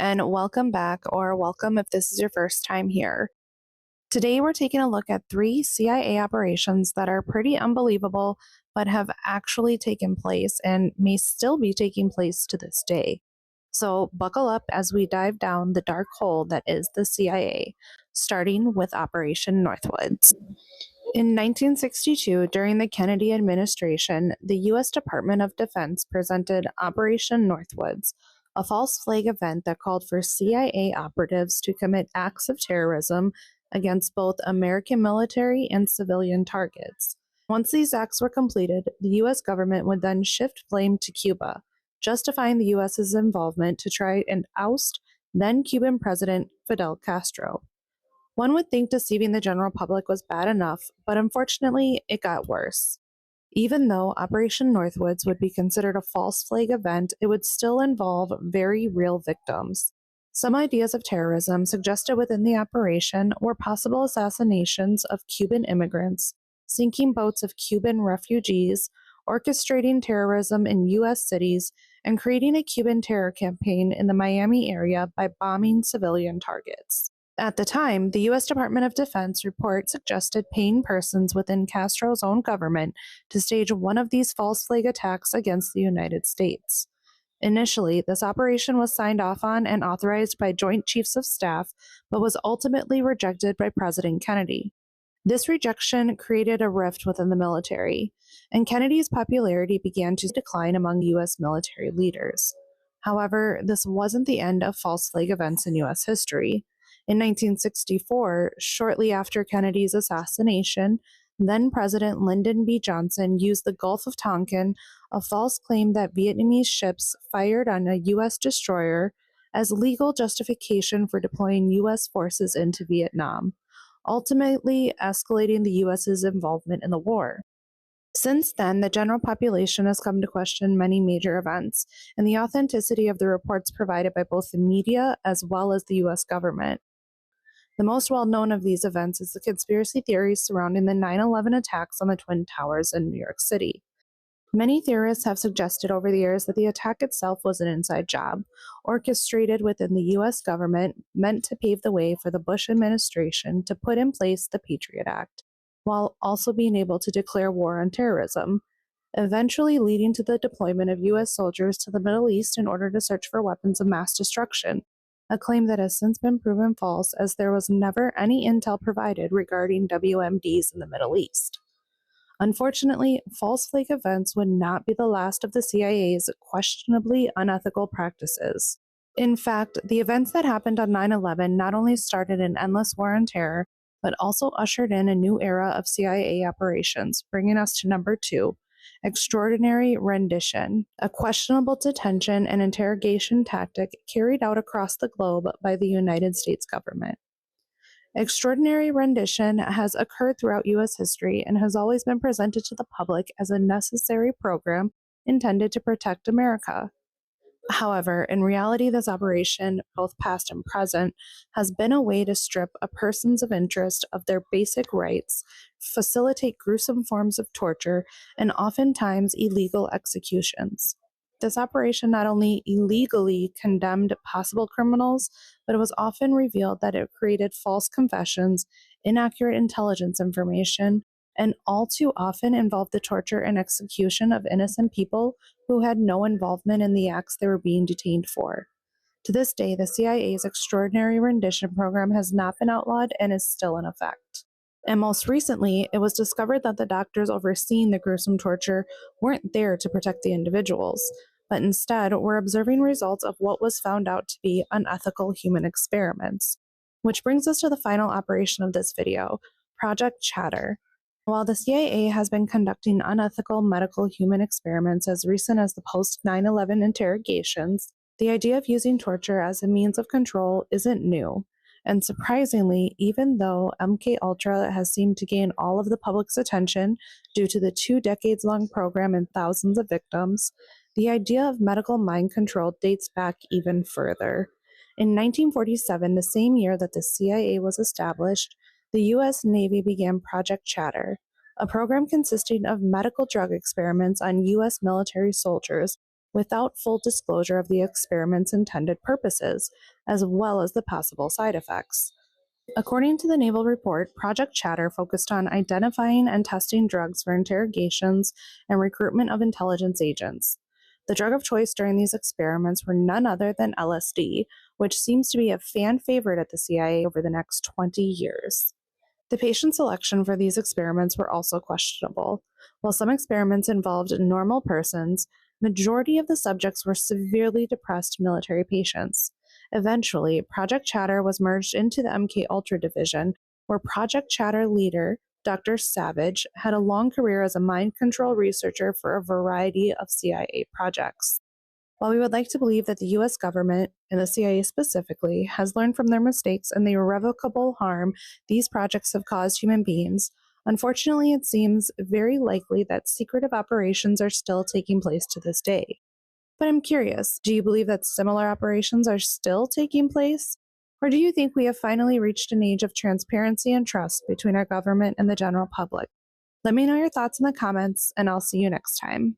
and welcome back, or welcome if this is your first time here. Today, we're taking a look at three CIA operations that are pretty unbelievable, but have actually taken place and may still be taking place to this day. So, buckle up as we dive down the dark hole that is the CIA, starting with Operation Northwoods. In 1962, during the Kennedy administration, the U.S. Department of Defense presented Operation Northwoods, a false flag event that called for CIA operatives to commit acts of terrorism against both American military and civilian targets. Once these acts were completed, the U.S. government would then shift blame to Cuba, justifying the U.S.'s involvement to try and oust then Cuban President Fidel Castro. One would think deceiving the general public was bad enough, but unfortunately, it got worse. Even though Operation Northwoods would be considered a false flag event, it would still involve very real victims. Some ideas of terrorism suggested within the operation were possible assassinations of Cuban immigrants, sinking boats of Cuban refugees, orchestrating terrorism in U.S. cities, and creating a Cuban terror campaign in the Miami area by bombing civilian targets. At the time, the U.S. Department of Defense report suggested paying persons within Castro's own government to stage one of these false flag attacks against the United States. Initially, this operation was signed off on and authorized by Joint Chiefs of Staff, but was ultimately rejected by President Kennedy. This rejection created a rift within the military, and Kennedy's popularity began to decline among U.S. military leaders. However, this wasn't the end of false flag events in U.S. history. In 1964, shortly after Kennedy's assassination, then President Lyndon B. Johnson used the Gulf of Tonkin, a false claim that Vietnamese ships fired on a U.S. destroyer, as legal justification for deploying U.S. forces into Vietnam, ultimately escalating the U.S.'s involvement in the war. Since then, the general population has come to question many major events and the authenticity of the reports provided by both the media as well as the U.S. government. The most well-known of these events is the conspiracy theories surrounding the 9/11 attacks on the Twin Towers in New York City. Many theorists have suggested over the years that the attack itself was an inside job, orchestrated within the U.S. government, meant to pave the way for the Bush administration to put in place the Patriot Act, while also being able to declare war on terrorism, eventually leading to the deployment of U.S. soldiers to the Middle East in order to search for weapons of mass destruction, a claim that has since been proven false as there was never any intel provided regarding WMDs in the Middle East. Unfortunately, false flag events would not be the last of the CIA's questionably unethical practices. In fact, the events that happened on 9/11 not only started an endless war on terror, but also ushered in a new era of CIA operations, bringing us to number 2, extraordinary rendition, a questionable detention and interrogation tactic carried out across the globe by the United States government. Extraordinary rendition has occurred throughout U.S. history and has always been presented to the public as a necessary program intended to protect America. However, in reality, this operation, both past and present, has been a way to strip a persons of interest of their basic rights, facilitate gruesome forms of torture, and oftentimes illegal executions. This operation not only illegally condemned possible criminals, but it was often revealed that it created false confessions, inaccurate intelligence information, and all too often involved the torture and execution of innocent people who had no involvement in the acts they were being detained for. To this day, the CIA's extraordinary rendition program has not been outlawed and is still in effect. And most recently, it was discovered that the doctors overseeing the gruesome torture weren't there to protect the individuals, but instead were observing results of what was found out to be unethical human experiments. Which brings us to the final operation of this video, Project Chatter. While the CIA has been conducting unethical medical human experiments as recent as the post 9/11 interrogations, the idea of using torture as a means of control isn't new. And surprisingly, even though MKUltra has seemed to gain all of the public's attention due to the 2 decades-long program and thousands of victims, the idea of medical mind control dates back even further. In 1947, the same year that the CIA was established, the U.S. Navy began Project Chatter, a program consisting of medical drug experiments on U.S. military soldiers without full disclosure of the experiment's intended purposes, as well as the possible side effects. According to the Naval report, Project Chatter focused on identifying and testing drugs for interrogations and recruitment of intelligence agents. The drug of choice during these experiments were none other than LSD, which seems to be a fan favorite at the CIA over the next 20 years. The patient selection for these experiments were also questionable. While some experiments involved normal persons, majority of the subjects were severely depressed military patients. Eventually, Project Chatter was merged into the MK Ultra division, where Project Chatter leader Dr. Savage had a long career as a mind control researcher for a variety of CIA projects. While we would like to believe that the US government, and the CIA specifically, has learned from their mistakes and the irrevocable harm these projects have caused human beings, unfortunately it seems very likely that secretive operations are still taking place to this day. But I'm curious, do you believe that similar operations are still taking place? Or do you think we have finally reached an age of transparency and trust between our government and the general public? Let me know your thoughts in the comments, and I'll see you next time.